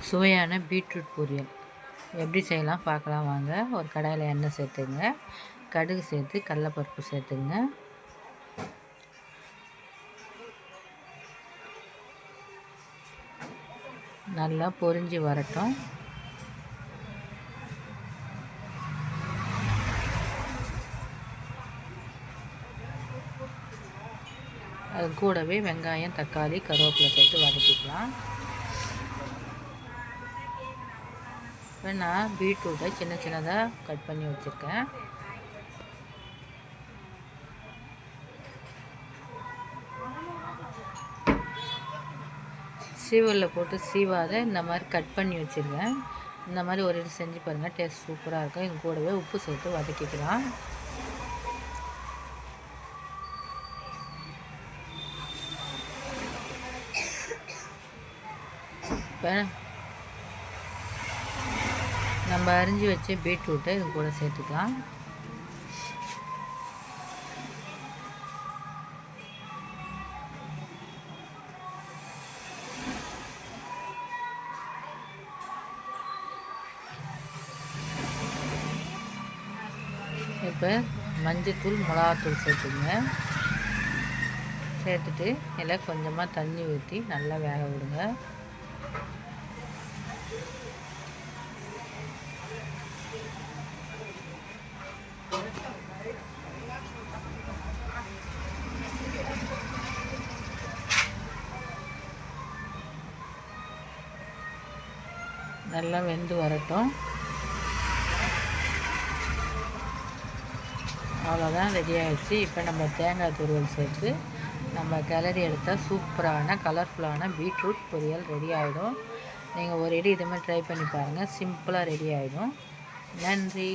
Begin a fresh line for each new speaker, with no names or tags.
சுவையான பீட்ரூட் பொரியல் எப்படி செய்யலாம் பார்க்கலாம் வாங்க. ஒரு கடாயில் எண்ணெய் சேர்த்துங்க, கடுகு சேர்த்து கடலைப்பருப்பு சேர்த்துங்க. நல்லா பொரிஞ்சு வரட்டும். அது கூடவே வெங்காயம், தக்காளி, கருவேப்பிலை சேர்த்து வதக்கிக்கலாம். இப்போ நான் பீட்ரூட்டை சின்ன சின்னதாக கட் பண்ணி வச்சுருக்கேன். சீவலில் போட்டு சீவாத இந்த மாதிரி கட் பண்ணி வச்சுருக்கேன். இந்த மாதிரி ஒரு இது செஞ்சு பாருங்கள், டேஸ்ட் சூப்பராக இருக்கும். இது கூடவே உப்பு சேர்த்து வதக்கிக்கலாம். இப்போ நம்ம அரிஞ்சு வச்ச பீட்ரூட்டை இது கூட சேர்த்துக்கலாம். இப்போ மஞ்சத்தூள், மிளகாத்தூள் சேர்த்துங்க. சேர்த்துட்டு இதில் கொஞ்சமாக தண்ணி ஊற்றி நல்லா வேக விடுங்க. நல்லா வெந்து வரட்டும். அவ்வளோதான், ரெடி ஆகிடுச்சு. இப்போ நம்ம தேங்காய் துருவல் சேர்த்து நம்ம கிளறி எடுத்தால் சூப்பரான கலர்ஃபுல்லான பீட்ரூட் பொரியல் ரெடி ஆகிடும். நீங்கள் ஒரு இடி இது மாதிரி ட்ரை பண்ணி பாருங்கள், சிம்பிளாக ரெடி ஆகிடும். நன்றி.